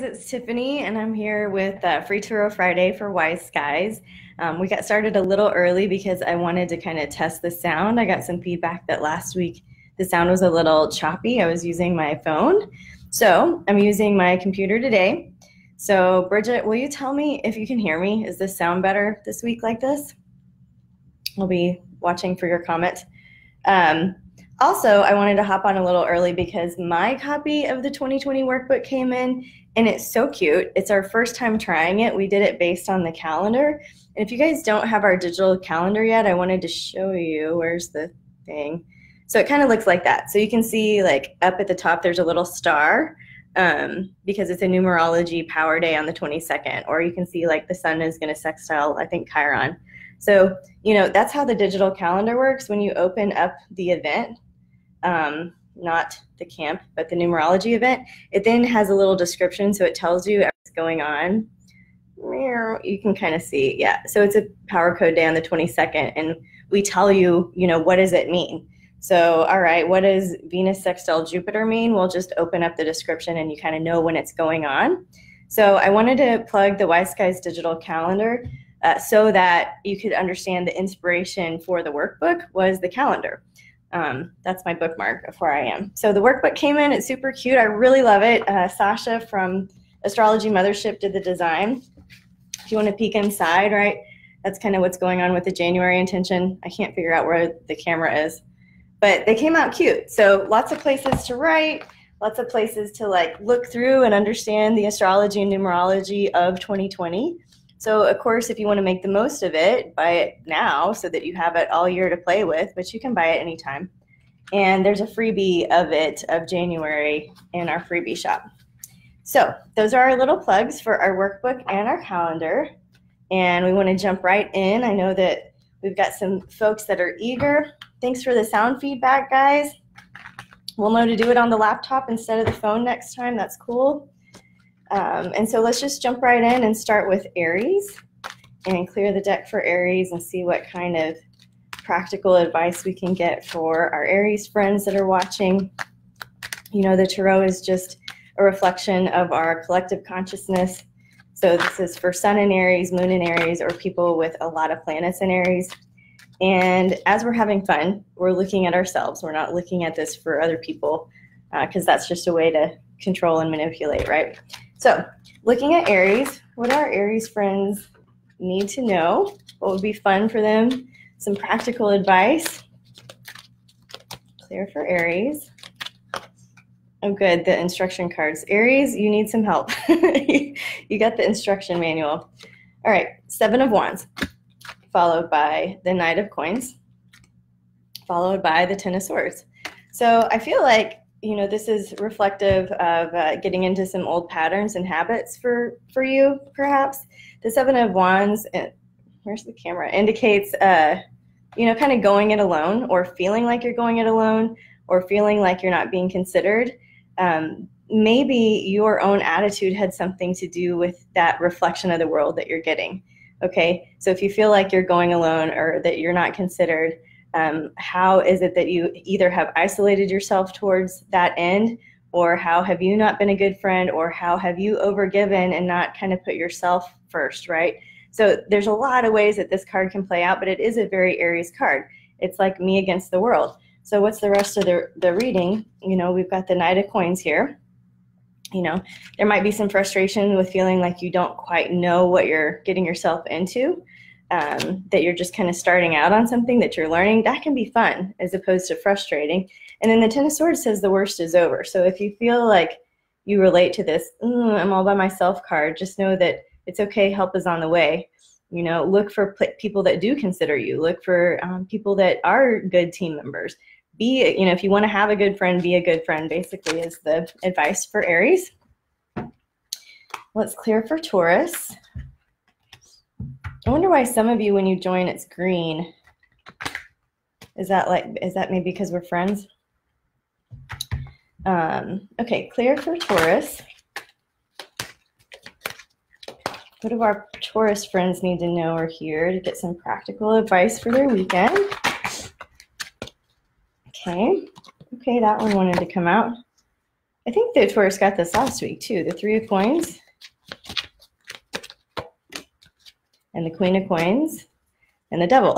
it's Tiffany, and I'm here with Free Tarot Friday for Wise Skies. We got started a little early because I wanted to kind of test the sound. I got some feedback that last week the sound was a little choppy. I was using my phone, so I'm using my computer today. So Bridget, will you tell me if you can hear me? Is this sound better this week like this? I'll be watching for your comment. Also, I wanted to hop on a little early because my copy of the 2020 workbook came in, and it's so cute. It's our first time trying it. We did it based on the calendar. And if you guys don't have our digital calendar yet, I wanted to show you. Where's the thing? So it kind of looks like that. So you can see like up at the top, there's a little star because it's a numerology power day on the 22nd. Or you can see like the sun is going to sextile, I think, Chiron. So, you know, that's how the digital calendar works. When you open up the event, not the camp, but the numerology event, it then has a little description. So it tells you what's going on. You can kind of see, yeah. So it's a power code day on the 22nd, and we tell you, you know, what does it mean? So, all right, what does Venus sextile Jupiter mean? We'll just open up the description and you kind of know when it's going on. So I wanted to plug the Wise Skies digital calendar so that you could understand the inspiration for the workbook was the calendar. That's my bookmark of where I am. So the workbook came in. It's super cute. I really love it. Sasha from Astrology Mothership did the design. If you want to peek inside, right, that's kind of what's going on with the January intention. I can't figure out where the camera is, but they came out cute. So lots of places to write, lots of places to like look through and understand the astrology and numerology of 2020. So of course, if you want to make the most of it, buy it now so that you have it all year to play with, but you can buy it anytime. And there's a freebie of it of January in our freebie shop. So those are our little plugs for our workbook and our calendar. And we want to jump right in. I know that we've got some folks that are eager. Thanks for the sound feedback, guys. We'll know to do it on the laptop instead of the phone next time. That's cool. And so let's just jump right in and start with Aries and clear the deck for Aries and see what kind of practical advice we can get for our Aries friends that are watching. You know, the tarot is just a reflection of our collective consciousness. So this is for Sun in Aries, Moon in Aries, or people with a lot of planets in Aries. And as we're having fun, we're looking at ourselves. We're not looking at this for other people because that's just a way to control and manipulate, right? So looking at Aries, what do our Aries friends need to know? What would be fun for them? Some practical advice. Clear for Aries. Oh, good, the instruction cards. Aries, you need some help. You got the instruction manual. All right, Seven of Wands, followed by the Knight of Coins, followed by the Ten of Swords. So I feel like, you know, this is reflective of getting into some old patterns and habits for you, perhaps. The Seven of Wands, where's the camera, indicates, you know, kind of going it alone or feeling like you're going it alone or feeling like you're not being considered. Maybe your own attitude had something to do with that reflection of the world that you're getting. Okay, so if you feel like you're going alone or that you're not considered, how is it that you either have isolated yourself towards that end, or how have you not been a good friend, or how have you overgiven and not kind of put yourself first, right? So there's a lot of ways that this card can play out, but it is a very Aries card. It's like me against the world. So what's the rest of the reading? You know, we've got the Knight of Coins here. You know, there might be some frustration with feeling like you don't quite know what you're getting yourself into, that you're just kind of starting out on something that you're learning. That can be fun as opposed to frustrating. And then the Ten of Swords says the worst is over. So if you feel like you relate to this, I'm all by myself card, just know that it's okay. Help is on the way. You know, look for people that do consider you. Look for people that are good team members. Be, you know, if you want to have a good friend, be a good friend, basically, is the advice for Aries. Let's clear for Taurus. I wonder why some of you, when you join, it's green. Is that maybe because we're friends? Okay, clear for Taurus. What do our Taurus friends need to know or hear to get some practical advice for their weekend? Okay, that one wanted to come out. I think the Taurus got this last week too. The Three of Coins and the Queen of Coins and the Devil.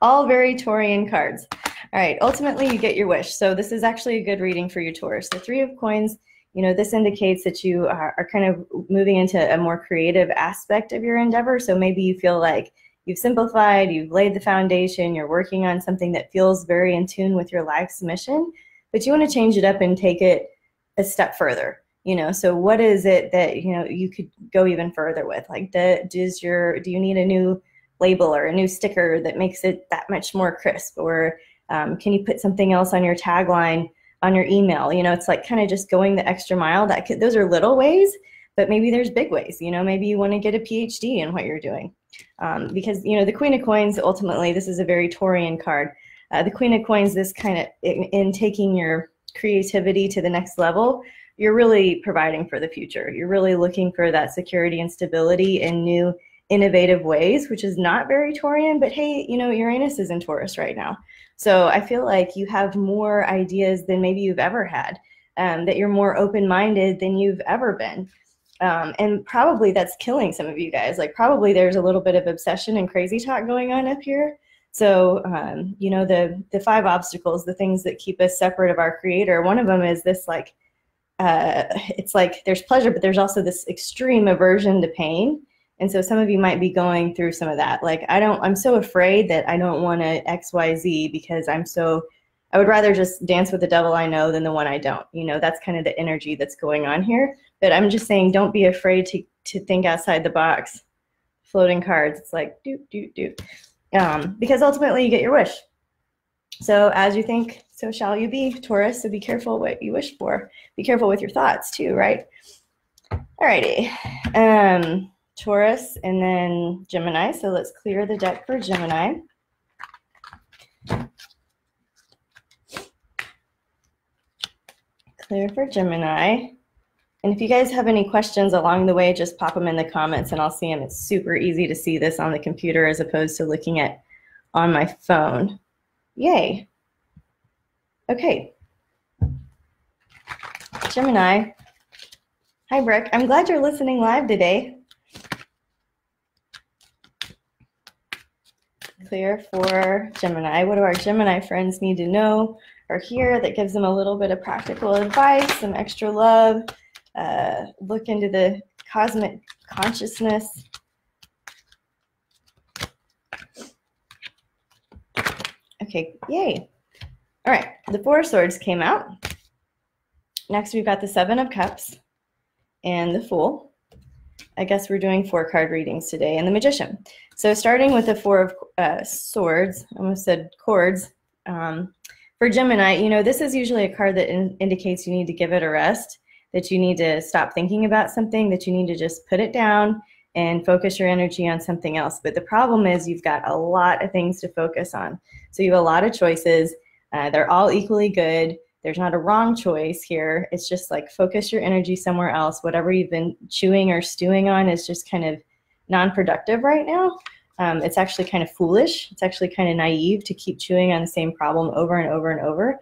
All very Taurian cards. All right, ultimately you get your wish. So this is actually a good reading for you, Taurus. The Three of Coins, you know, this indicates that you are kind of moving into a more creative aspect of your endeavor. So maybe you feel like you've simplified, you've laid the foundation, you're working on something that feels very in tune with your life's mission, but you want to change it up and take it a step further. You know, so what is it that, you know, you could go even further with? Like, do you need a new label or a new sticker that makes it that much more crisp? Or can you put something else on your tagline on your email? You know, it's like kind of just going the extra mile. Those are little ways, but maybe there's big ways. You know, maybe you want to get a PhD in what you're doing. Because, you know, the Queen of Coins, ultimately, this is a very Taurian card. The Queen of Coins, this kind of, in taking your creativity to the next level, you're really providing for the future. You're really looking for that security and stability in new, innovative ways, which is not very Taurian, but hey, you know, Uranus is in Taurus right now. So I feel like you have more ideas than maybe you've ever had, that you're more open-minded than you've ever been. And probably that's killing some of you guys. Like, probably there's a little bit of obsession and crazy talk going on up here. So, you know, the 5 obstacles, the things that keep us separate of our creator, one of them is this, like, it's like there's pleasure, but there's also this extreme aversion to pain. And so some of you might be going through some of that. Like, I'm so afraid that I don't want to XYZ because I would rather just dance with the devil I know than the one I don't. You know, that's kind of the energy that's going on here. But I'm just saying, don't be afraid to think outside the box. Floating cards, it's like, because ultimately you get your wish. So as you think, so shall you be, Taurus. So be careful what you wish for. Be careful with your thoughts too, right? Alrighty. Taurus and then Gemini. So let's clear the deck for Gemini. Clear for Gemini. And if you guys have any questions along the way, just pop them in the comments and I'll see them. It's super easy to see this on the computer as opposed to looking at on my phone. Yay. Okay. Gemini. Hi, Brooke. I'm glad you're listening live today. Clear for Gemini. What do our Gemini friends need to know or hear that gives them a little bit of practical advice, some extra love, look into the cosmic consciousness. Okay, yay. All right, the 4 of Swords came out. Next, we've got the 7 of Cups and the Fool. I guess we're doing 4 card readings today, and the Magician. So starting with the 4 of Swords, I almost said chords. For Gemini, you know, this is usually a card that indicates you need to give it a rest, that you need to stop thinking about something, that you need to just put it down and focus your energy on something else. But the problem is you've got a lot of things to focus on. So you have a lot of choices. They're all equally good. There's not a wrong choice here. It's just like focus your energy somewhere else. Whatever you've been chewing or stewing on is just kind of non-productive right now. It's actually kind of foolish. It's actually kind of naive to keep chewing on the same problem over and over and over.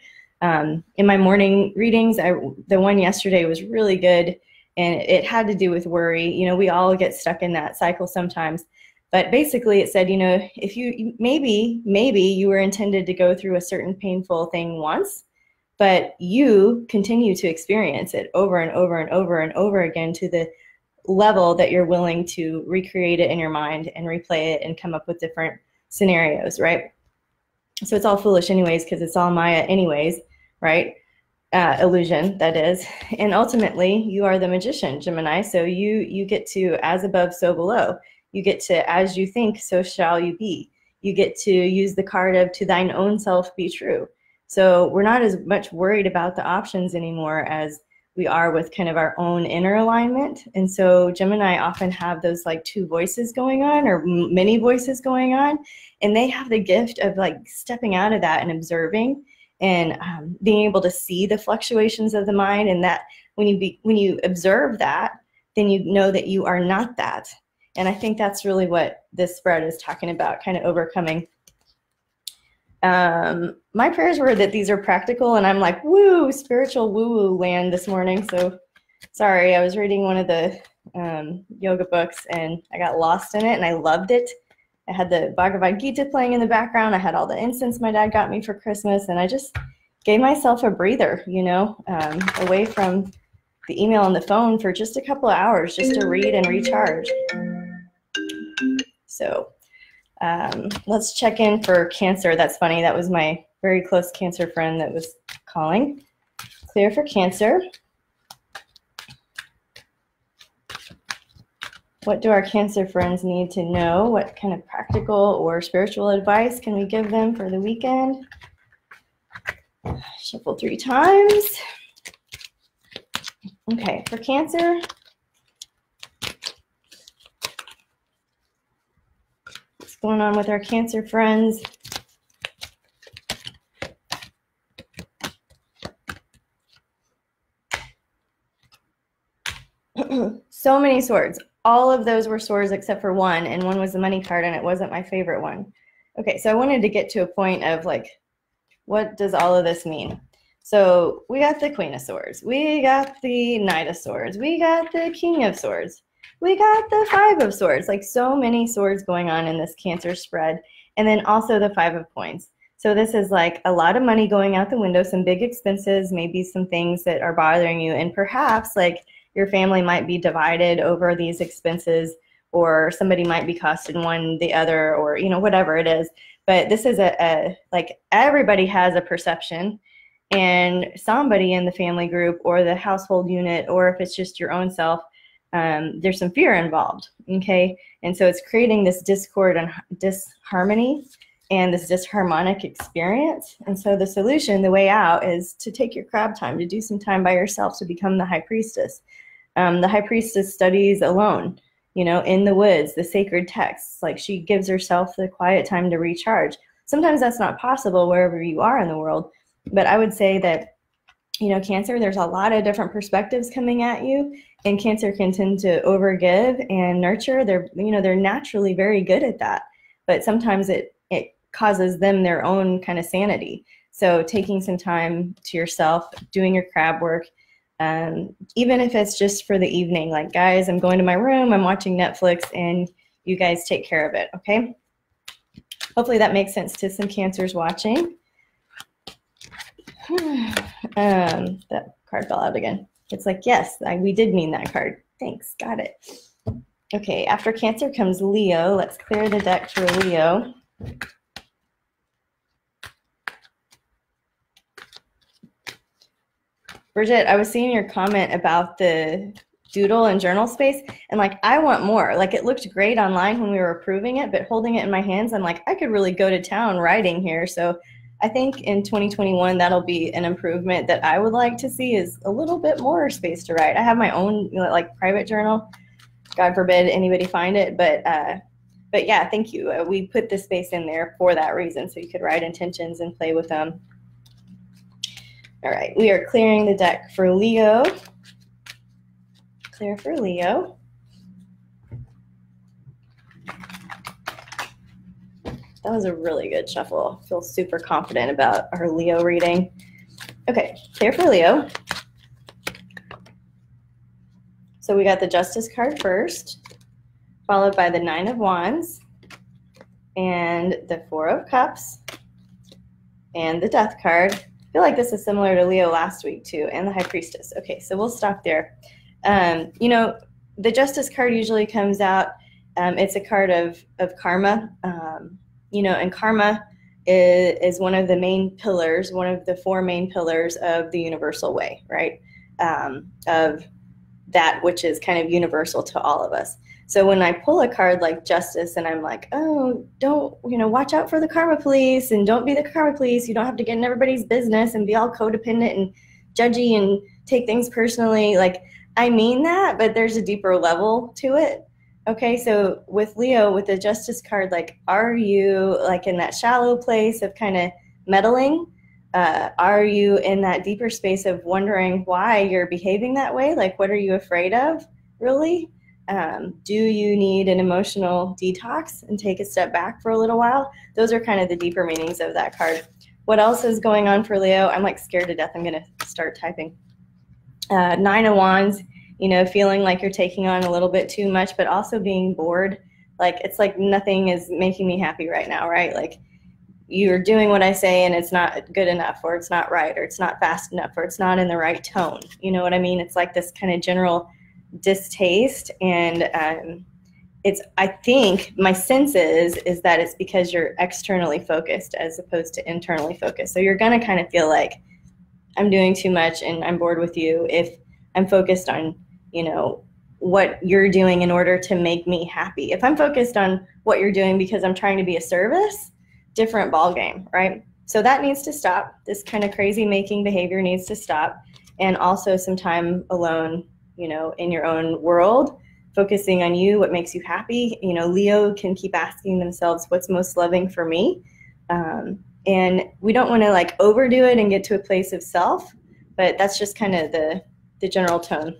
In my morning readings, the one yesterday was really good, and it had to do with worry. You know, we all get stuck in that cycle sometimes. But basically it said, you know, if you maybe you were intended to go through a certain painful thing once, but you continue to experience it over and over and over and over again to the level that you're willing to recreate it in your mind and replay it and come up with different scenarios, right? So it's all foolish anyways, because it's all Maya anyways, right? Illusion, that is. And ultimately, you are the magician, Gemini. So you get to, as above, so below. You get to, as you think, so shall you be. You get to use the card of to thine own self be true. So we're not as much worried about the options anymore as we are with kind of our own inner alignment. And so Gemini often have those like 2 voices going on, or many voices going on. And they have the gift of like stepping out of that and observing and being able to see the fluctuations of the mind. And that when you observe that, then you know that you are not that. And I think that's really what this spread is talking about, kind of overcoming My prayers were that these are practical, and I'm like, woo, spiritual woo-woo land this morning. So sorry, I was reading one of the yoga books, and I got lost in it, and I loved it. I had the Bhagavad Gita playing in the background. I had all the incense my dad got me for Christmas, and I just gave myself a breather, you know, away from the email and the phone for just a couple of hours just to read and recharge. So let's check in for Cancer. That's funny. That was my very close Cancer friend that was calling. Clear for Cancer. What do our Cancer friends need to know? What kind of practical or spiritual advice can we give them for the weekend? Shuffle 3 times. Okay, for Cancer. What's going on with our Cancer friends? So many swords. All of those were swords except for one, and one was the money card, and it wasn't my favorite one. Okay, so I wanted to get to a point of like, what does all of this mean? So we got the Queen of Swords. We got the Knight of Swords. We got the King of Swords. We got the Five of Swords. Like so many swords going on in this Cancer spread. And then also the Five of Coins. So this is like a lot of money going out the window, some big expenses, maybe some things that are bothering you. And perhaps like your family might be divided over these expenses, or somebody might be costing one the other, or, you know, whatever it is. But this is like everybody has a perception, and somebody in the family group or the household unit, or if it's just your own self, there's some fear involved, okay? And so it's creating this discord and disharmony and this disharmonic experience. And so the solution, the way out, is to take your crab time, to do some time by yourself, to become the High Priestess. The High Priestess studies alone, you know, in the woods, the sacred texts. Like she gives herself the quiet time to recharge. Sometimes that's not possible wherever you are in the world. But I would say that, you know, Cancer, there's a lot of different perspectives coming at you, and Cancer can tend to overgive and nurture. They're naturally very good at that, but sometimes it causes them their own kind of sanity. So taking some time to yourself, doing your crab work, even if it's just for the evening, like, guys, I'm going to my room, I'm watching Netflix, and you guys take care of it, okay? Hopefully that makes sense to some Cancers watching. That card fell out again. It's like, yes, we did mean that card. Thanks, got it. Okay, after Cancer comes Leo. Let's clear the deck for Leo. Bridget, I was seeing your comment about the doodle and journal space, and like, I want more. Like, it looked great online when we were approving it, but holding it in my hands, I'm like, I could really go to town writing here. So I think in 2021, that'll be an improvement that I would like to see, is a little bit more space to write. I have my own, you know, like private journal. God forbid anybody find it, but yeah, thank you. We put the space in there for that reason, so you could write intentions and play with them. All right, we are clearing the deck for Leo. Clear for Leo. That was a really good shuffle. I feel super confident about our Leo reading. Okay, clear for Leo. So we got the Justice card first, followed by the Nine of Wands, and the Four of Cups, and the Death card. I feel like this is similar to Leo last week too, and the High Priestess. Okay, so we'll stop there. You know, the Justice card usually comes out, it's a card of karma, you know, and karma is one of the main pillars, one of the 4 main pillars of the universal way, right? Of that which is kind of universal to all of us. So when I pull a card like Justice, and I'm like, oh, don't, you know, watch out for the karma police, and don't be the karma police. You don't have to get in everybody's business and be all codependent and judgy and take things personally. Like, I mean that, but there's a deeper level to it. Okay, so with Leo, with the Justice card, like, are you like in that shallow place of kind of meddling? Are you in that deeper space of wondering why you're behaving that way? Like, what are you afraid of, really? Do you need an emotional detox and take a step back for a little while? Those are kind of the deeper meanings of that card. What else is going on for Leo? I'm like scared to death. I'm going to start typing. Nine of Wands, you know, feeling like you're taking on a little bit too much, but also being bored. Like, it's like nothing is making me happy right now, right? Like, you're doing what I say and it's not good enough, or it's not right, or it's not fast enough, or it's not in the right tone. You know what I mean? It's like this kind of general distaste. And I think my sense is that it's because you're externally focused as opposed to internally focused. So you're going to kind of feel like, I'm doing too much and I'm bored with you if I'm focused on, you know, what you're doing in order to make me happy. If I'm focused on what you're doing because I'm trying to be a service, different ball game, right? So that needs to stop. This kind of crazy making behavior needs to stop. And also some time alone, you know, in your own world, focusing on you, what makes you happy. You know, Leo can keep asking themselves, what's most loving for me? And we don't want to like overdo it and get to a place of self, but that's just kind of the general tone.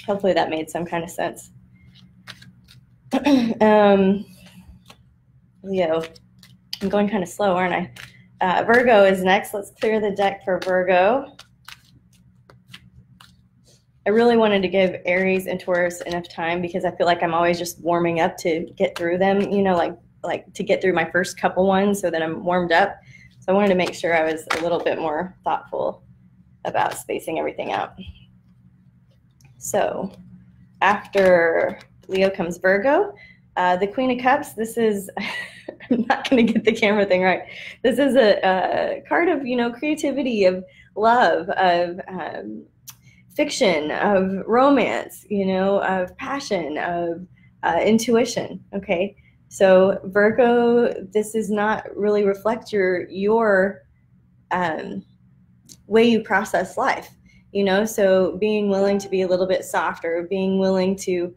Hopefully that made some kind of sense. Leo, I'm going kind of slow, aren't I? Virgo is next. Let's clear the deck for Virgo. I really wanted to give Aries and Taurus enough time because I feel like I'm always just warming up to get through them, you know, like to get through my first couple ones so that I'm warmed up. So I wanted to make sure I was a little bit more thoughtful about spacing everything out. So after Leo comes Virgo, the Queen of Cups. This is, I'm not going to get the camera thing right. This is a card of, you know, creativity, of love, of fiction, of romance, you know, of passion, of intuition. Okay. So Virgo, this does not really reflect your way you process life, you know, so being willing to be a little bit softer, being willing to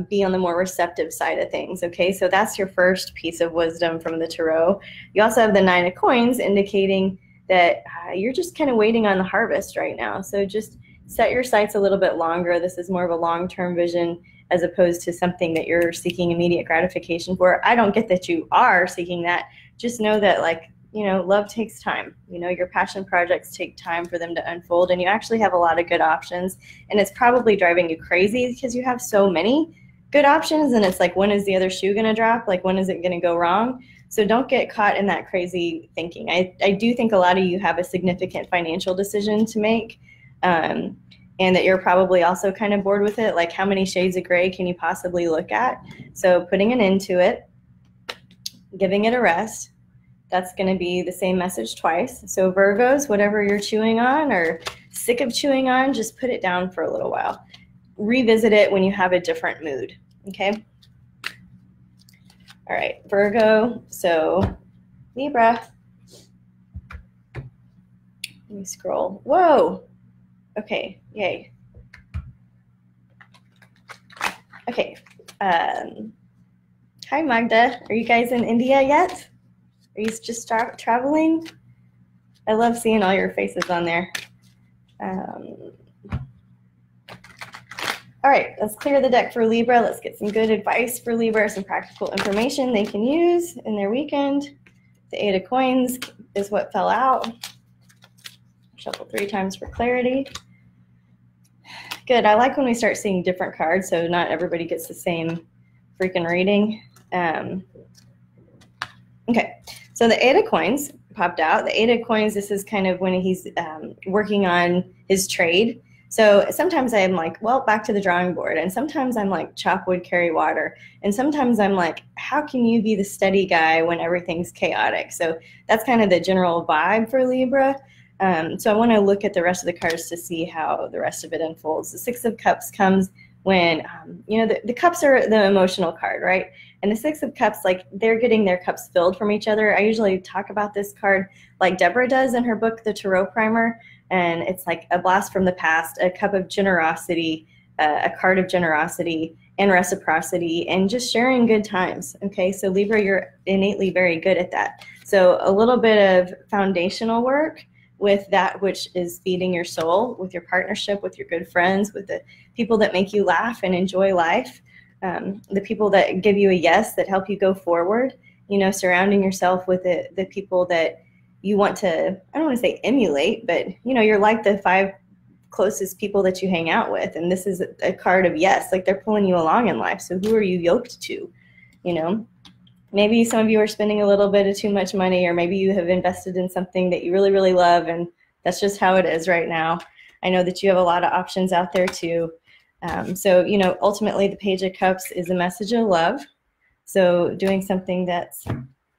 be on the more receptive side of things. Okay, so that's your first piece of wisdom from the tarot. You also have the Nine of Coins, indicating that you're just kind of waiting on the harvest right now. So just set your sights a little bit longer. This is more of a long-term vision as opposed to something that you're seeking immediate gratification for. I don't get that you are seeking that. Just know that, like, you know, love takes time. You know, your passion projects take time for them to unfold, and you actually have a lot of good options, and it's probably driving you crazy because you have so many good options, and it's like, when is the other shoe going to drop? Like, when is it going to go wrong? So don't get caught in that crazy thinking. I do think a lot of you have a significant financial decision to make, and that you're probably also kind of bored with it. Like, how many shades of gray can you possibly look at? So putting an end to it, giving it a rest. That's going to be the same message twice. So Virgos, whatever you're chewing on or sick of chewing on, just put it down for a little while. Revisit it when you have a different mood, okay? All right, Virgo, so Libra. Let me scroll. Whoa, okay, yay. Okay, hi Magda, are you guys in India yet? Are you just traveling? I love seeing all your faces on there. All right, let's clear the deck for Libra. Let's get some good advice for Libra, some practical information they can use in their weekend. The Eight of Coins is what fell out. Shuffle 3 times for clarity. Good, I like when we start seeing different cards so not everybody gets the same freaking reading. Okay, so the Eight of Coins popped out. The Eight of Coins, this is kind of when he's working on his trade. So sometimes I'm like, well, back to the drawing board. And sometimes I'm like, chop wood, carry water. And sometimes I'm like, how can you be the steady guy when everything's chaotic? So that's kind of the general vibe for Libra. So I want to look at the rest of the cards to see how the rest of it unfolds. The Six of Cups comes when, you know, the cups are the emotional card, right? And the Six of Cups, like, they're getting their cups filled from each other. I usually talk about this card like Deborah does in her book, The Tarot Primer. And it's like a blast from the past, a cup of generosity, a card of generosity and reciprocity, and just sharing good times. Okay, so Libra, you're innately very good at that. So a little bit of foundational work with that which is feeding your soul, with your partnership, with your good friends, with the people that make you laugh and enjoy life, the people that give you a yes, that help you go forward, surrounding yourself with the people that you want to, I don't want to say emulate, but, you're like the 5 closest people that you hang out with. And this is a card of yes, like they're pulling you along in life. So who are you yoked to? Maybe some of you are spending a little bit of too much money, or maybe you have invested in something that you really, really love, and that's just how it is right now. I know that you have a lot of options out there too. So, ultimately the Page of Cups is a message of love. So doing something that's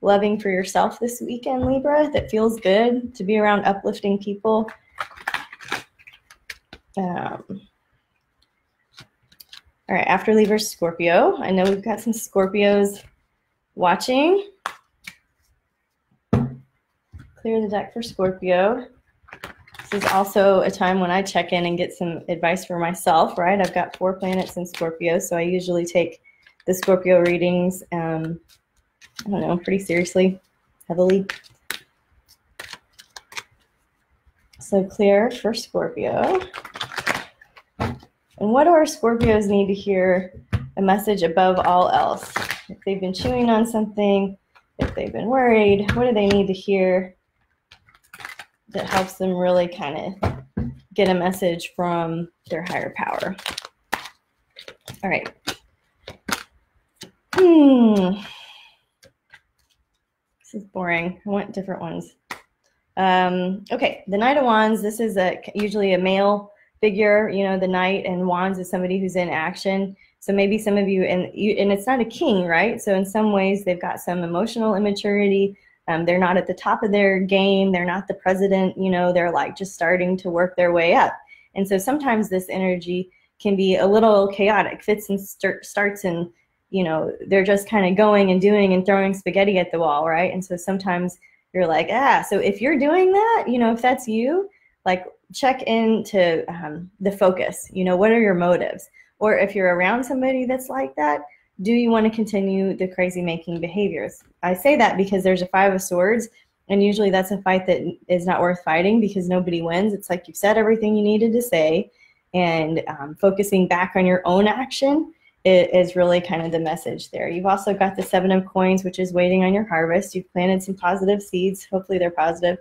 loving for yourself this weekend, Libra, that feels good, to be around uplifting people. All right, after Libra, Scorpio. I know we've got some Scorpios watching. Clear the deck for Scorpio. This is also a time when I check in and get some advice for myself, right? I've got 4 planets in Scorpio, so I usually take the Scorpio readings, I don't know, pretty seriously, heavily. So clear for Scorpio. And what do our Scorpios need to hear a message above all else? If they've been chewing on something, if they've been worried, what do they need to hear that helps them really kind of get a message from their higher power? All right. This is boring. I want different ones. Okay, the Knight of Wands. This is usually a male figure. The Knight and Wands is somebody who's in action. So maybe some of you, and it's not a king, right? So in some ways they've got some emotional immaturity. They're not at the top of their game. They're not the president. They're like just starting to work their way up. And so sometimes this energy can be a little chaotic, fits and starts, and they're just kind of going and doing and throwing spaghetti at the wall, right? And so sometimes you're like, so if you're doing that, if that's you, like check into the focus. What are your motives? Or if you're around somebody that's like that, do you want to continue the crazy making behaviors? I say that because there's a 5 of Swords, and usually that's a fight that is not worth fighting because nobody wins. It's like you've said everything you needed to say, and focusing back on your own action is really kind of the message there. You've also got the 7 of Coins, which is waiting on your harvest. You've planted some positive seeds. Hopefully they're positive.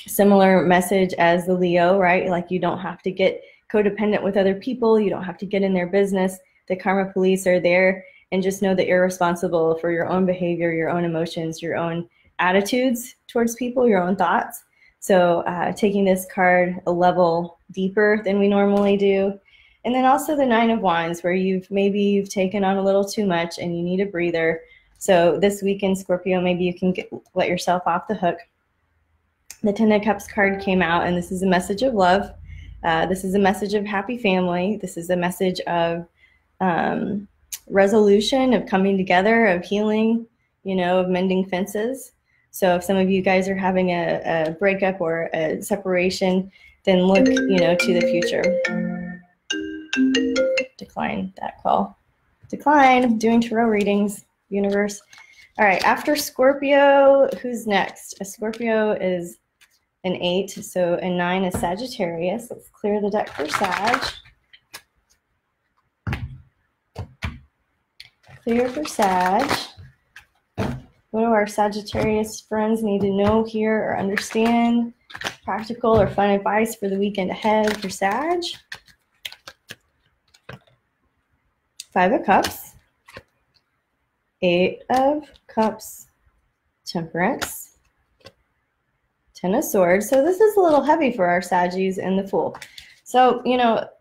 Similar message as the Leo, right? Like you don't have to get codependent with other people. You don't have to get in their business. The karma police are there, and just know that you're responsible for your own behavior, your own emotions, your own attitudes towards people, your own thoughts. So taking this card a level deeper than we normally do. And then also the 9 of Wands, where you've taken on a little too much and you need a breather. So this weekend, Scorpio, maybe you can let yourself off the hook. The 10 of Cups card came out, and this is a message of love. This is a message of happy family. This is a message of resolution, of coming together, of healing, of mending fences. So if some of you guys are having a breakup or a separation, then look, to the future. Decline that call. Decline. Doing tarot readings, universe. All right, after Scorpio, who's next? A Scorpio is an 8, so a 9 is Sagittarius. Let's clear the deck for Sag. Clear for Sag. What do our Sagittarius friends need to know here or understand? Practical or fun advice for the weekend ahead for Sag. 5 of Cups. 8 of Cups. Temperance. 10 of Swords. So this is a little heavy for our Saggies and the Fool. So,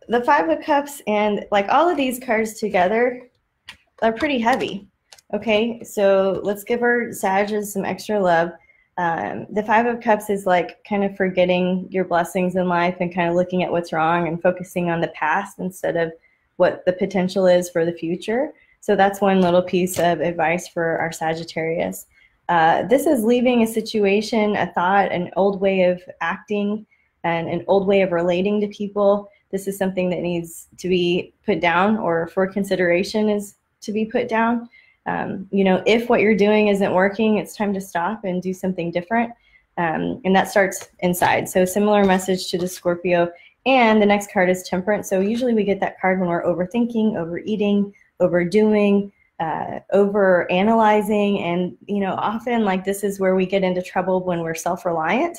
the 5 of Cups and like all of these cards together are pretty heavy. Okay, so let's give our Saggies some extra love. The 5 of Cups is like kind of forgetting your blessings in life and kind of looking at what's wrong and focusing on the past instead of what the potential is for the future. So that's one little piece of advice for our Sagittarius. This is leaving a situation, a thought, an old way of acting, and an old way of relating to people. This is something that needs to be put down, or for consideration is to be put down. If what you're doing isn't working, it's time to stop and do something different. And that starts inside. So similar message to the Scorpio. And the next card is Temperance. So usually we get that card when we're overthinking, overeating, overdoing, over analyzing. And, you know, often like this is where we get into trouble when we're self-reliant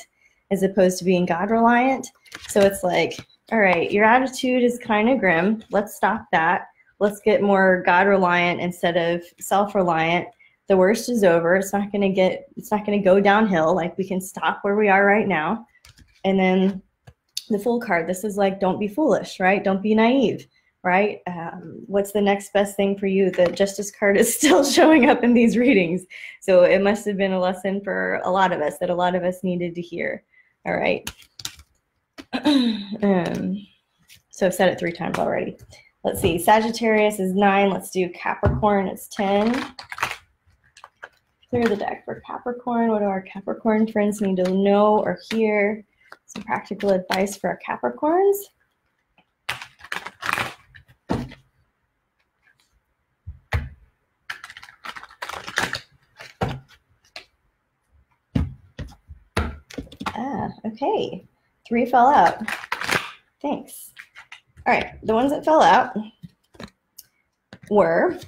as opposed to being God reliant. So it's like, all right, your attitude is kind of grim. Let's stop that. Let's get more God reliant instead of self-reliant. The worst is over. It's not going to go downhill. Like we can stop where we are right now. And then the Fool card, this is like, don't be foolish, right? Don't be naive, right? What's the next best thing for you? The Justice card is still showing up in these readings. So it must have been a lesson for a lot of us that a lot of us needed to hear. All right. So I've said it 3 times already. Let's see. Sagittarius is 9. Let's do Capricorn. It's 10. Clear the deck for Capricorn. What do our Capricorn friends need to know or hear? Some practical advice for our Capricorns. Okay. 3 fell out. Thanks. All right. The ones that fell out were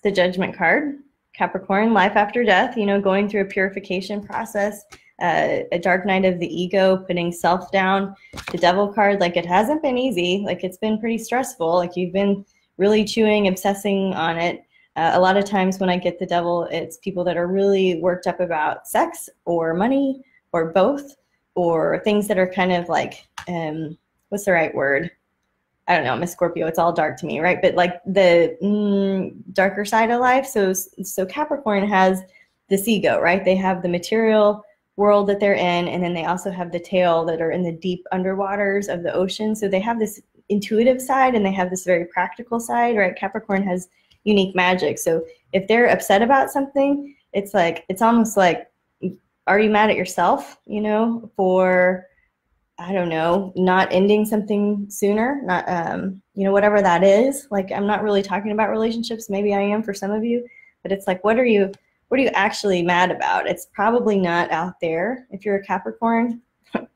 the Judgment card, Capricorn, life after death, you know, going through a purification process, a dark night of the ego, putting self down. The Devil card, like it hasn't been easy. Like it's been pretty stressful. Like you've been really chewing, obsessing on it. A lot of times when I get the Devil, it's people that are really worked up about sex or money or both, or things that are kind of like, what's the right word? I don't know, I'm a Scorpio, it's all dark to me, right? But like the darker side of life. So Capricorn has this ego, right? They have the material world that they're in, and then they also have the tail that are in the deep underwaters of the ocean. So they have this intuitive side and they have this very practical side, right? Capricorn has unique magic. So if they're upset about something, it's like, it's almost like, are you mad at yourself, you know, for, I don't know, not ending something sooner, not, you know, whatever that is. Like, I'm not really talking about relationships. Maybe I am for some of you, but it's like, what are you actually mad about? It's probably not out there. If you're a Capricorn,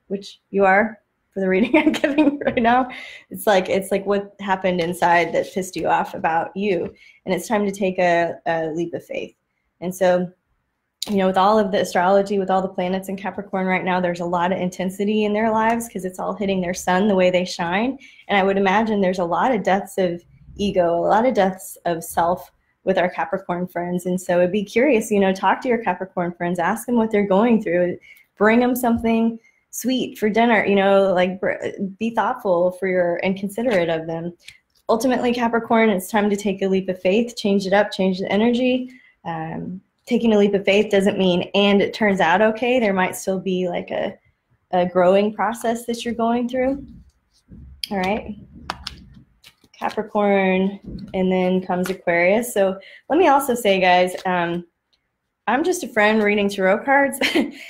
which you are for the reading I'm giving right now, it's like what happened inside that pissed you off about you. And it's time to take a leap of faith. And so, you know, with all of the astrology, with all the planets in Capricorn right now, there's a lot of intensity in their lives because it's all hitting their sun the way they shine. And I would imagine there's a lot of deaths of ego, a lot of deaths of self with our Capricorn friends. And so I'd be curious, you know, talk to your Capricorn friends, ask them what they're going through, bring them something sweet for dinner, you know, like be thoughtful and considerate of them. Ultimately, Capricorn, it's time to take a leap of faith, change it up, change the energy. Taking a leap of faith doesn't mean, and it turns out okay. There might still be like a growing process that you're going through. All right. Capricorn, and then comes Aquarius. So let me also say, guys, I'm just a friend reading tarot cards.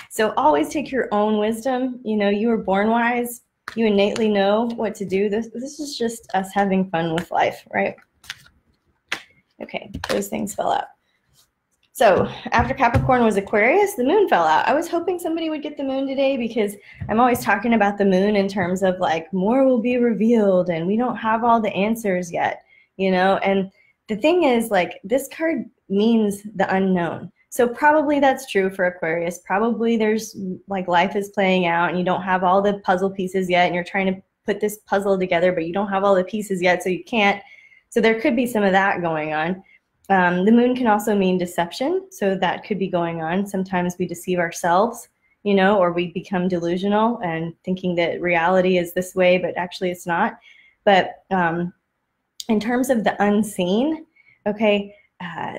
So always take your own wisdom. You know, you were born wise. You innately know what to do. This is just us having fun with life, right? Okay, those things fell out. So after Capricorn was Aquarius, the moon fell out. I was hoping somebody would get the moon today because I'm always talking about the moon in terms of like more will be revealed and we don't have all the answers yet, you know? And the thing is, like, this card means the unknown. So probably that's true for Aquarius. Probably there's like life is playing out and you don't have all the puzzle pieces yet and you're trying to put this puzzle together, but you don't have all the pieces yet, so you can't. So there could be some of that going on. The moon can also mean deception, so that could be going on. Sometimes we deceive ourselves, you know, or we become delusional and thinking that reality is this way, but actually it's not. But in terms of the unseen, okay,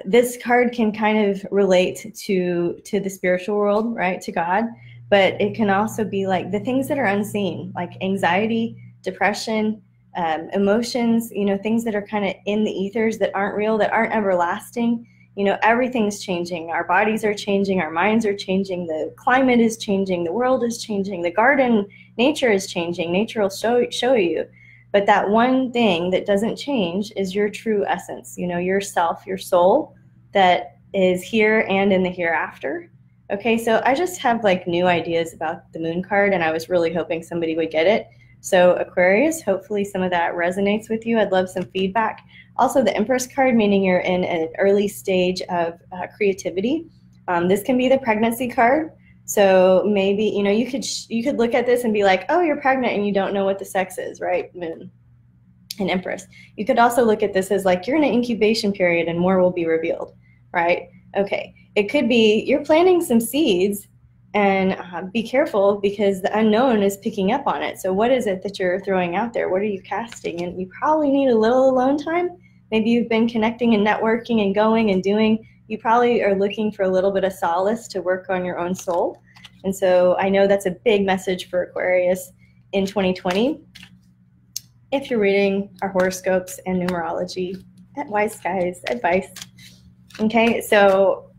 this card can kind of relate to the spiritual world, right, to God, but it can also be like the things that are unseen, like anxiety, depression, emotions, you know, things that are kind of in the ethers that aren't real, that aren't everlasting. You know, everything's changing. Our bodies are changing. Our minds are changing. The climate is changing. The world is changing. The garden, nature is changing. Nature will show you. But that one thing that doesn't change is your true essence, you know, yourself, your soul that is here and in the hereafter. Okay, so I just have like new ideas about the moon card, and I was really hoping somebody would get it. So Aquarius, hopefully some of that resonates with you. I'd love some feedback. Also the Empress card, meaning you're in an early stage of creativity. This can be the pregnancy card. So maybe, you know, you could look at this and be like, oh, you're pregnant and you don't know what the sex is, right? Moon and Empress. You could also look at this as like you're in an incubation period and more will be revealed, right? Okay, it could be you're planting some seeds, and be careful because the unknown is picking up on it. So what is it that you're throwing out there? What are you casting? And you probably need a little alone time. Maybe you've been connecting and networking and going and doing. You probably are looking for a little bit of solace to work on your own soul. And so I know that's a big message for Aquarius in 2020. If you're reading our horoscopes and numerology at Wise Skies advice. Okay, so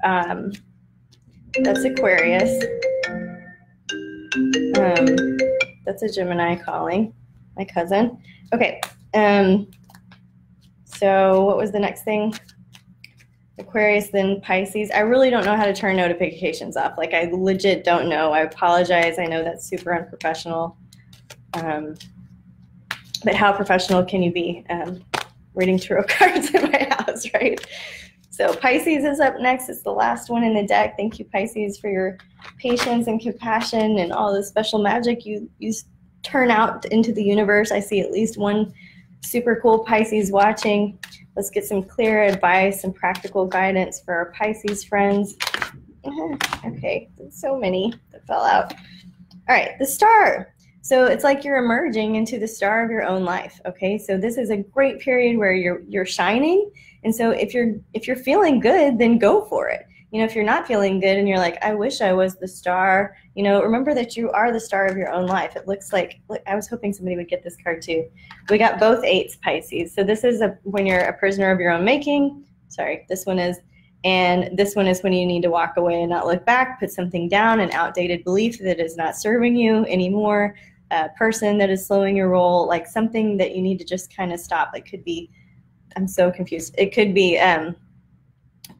that's Aquarius. That's a Gemini calling, my cousin. Okay, so what was the next thing? Aquarius, then Pisces. I really don't know how to turn notifications off. Like, I legit don't know. I apologize. I know that's super unprofessional. But how professional can you be reading tarot cards in my house, right? So Pisces is up next. It's the last one in the deck. Thank you, Pisces, for your patience and compassion and all the special magic you turn out into the universe. I see at least one super cool Pisces watching. Let's get some clear advice and practical guidance for our Pisces friends. Okay, so many that fell out. All right, the star. So it's like you're emerging into the star of your own life. Okay, so this is a great period where you're shining. And so if you're feeling good, then go for it. You know, if you're not feeling good and you're like, I wish I was the star, you know, remember that you are the star of your own life. It looks like, look, I was hoping somebody would get this card too. We got both eights, Pisces. So this is when you're a prisoner of your own making. Sorry, this one is. And this one is when you need to walk away and not look back, put something down, an outdated belief that is not serving you anymore, a person that is slowing your roll, like something that you need to just kind of stop. It could be, I'm so confused. It could be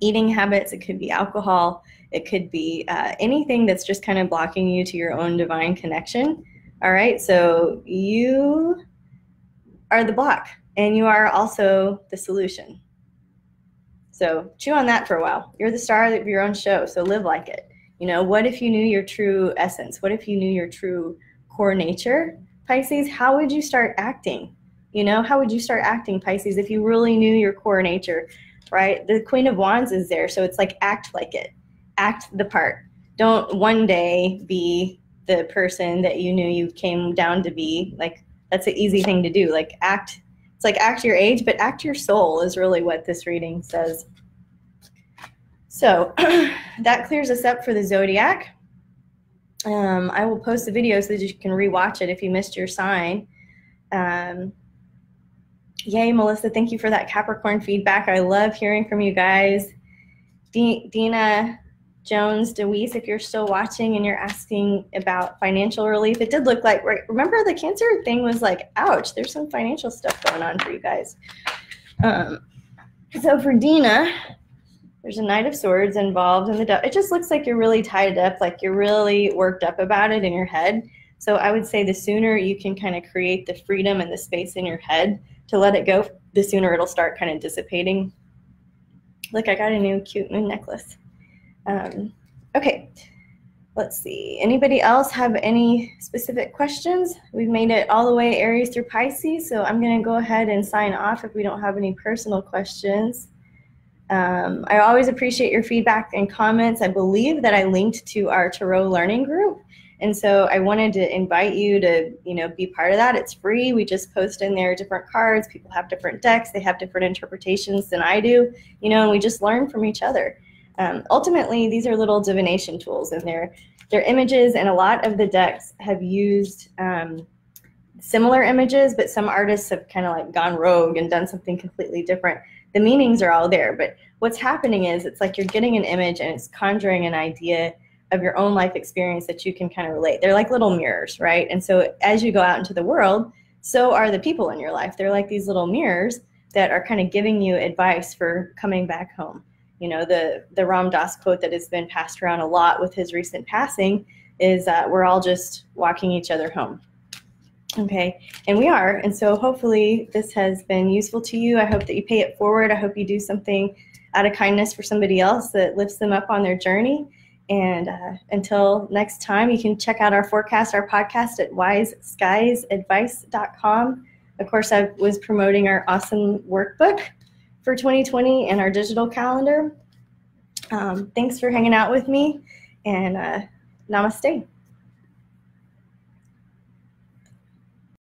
eating habits. It could be alcohol. It could be anything that's just kind of blocking you to your own divine connection. All right, so you are the block and you are also the solution. So chew on that for a while. You're the star of your own show, so live like it. You know, what if you knew your true essence? What if you knew your true core nature, Pisces? How would you start acting? You know, how would you start acting, Pisces, if you really knew your core nature, right? The Queen of Wands is there, so it's like act like it. Act the part. Don't one day be the person that you knew you came down to be. Like, that's an easy thing to do. Like, act. It's like act your age, but act your soul is really what this reading says. So that clears us up for the zodiac. I will post the video so that you can rewatch it if you missed your sign. Yay, Melissa, thank you for that Capricorn feedback. I love hearing from you guys. Dina Jones DeWeese, if you're still watching and you're asking about financial relief, it did look like, right, remember the Cancer thing was like, ouch, there's some financial stuff going on for you guys. So for Dina, there's a Knight of Swords involved in the, it just looks like you're really tied up, like you're really worked up about it in your head. So I would say the sooner you can kind of create the freedom and the space in your head to let it go, the sooner it'll start kind of dissipating. Look, I got a new cute moon necklace. Okay, let's see. Anybody else have any specific questions? We've made it all the way Aries through Pisces, so I'm going to go ahead and sign off if we don't have any personal questions. I always appreciate your feedback and comments. I believe that I linked to our Tarot learning group, and so I wanted to invite you to, you know, be part of that. It's free. We just post in there different cards. People have different decks. They have different interpretations than I do, you know, and we just learn from each other. Ultimately, these are little divination tools, and they're images, and a lot of the decks have used similar images, but some artists have kind of like gone rogue and done something completely different. The meanings are all there, but what's happening is it's like you're getting an image and it's conjuring an idea of your own life experience that you can kind of relate. They're like little mirrors, right? And so as you go out into the world, so are the people in your life. They're like these little mirrors that are kind of giving you advice for coming back home. You know, the Ram Dass quote that has been passed around a lot with his recent passing is we're all just walking each other home. Okay, and we are. And so hopefully this has been useful to you. I hope that you pay it forward. I hope you do something out of kindness for somebody else that lifts them up on their journey. And until next time, you can check out our forecast, our podcast at wiseskiesadvice.com. Of course, I was promoting our awesome workbook for 2020 and our digital calendar. Thanks for hanging out with me, and namaste.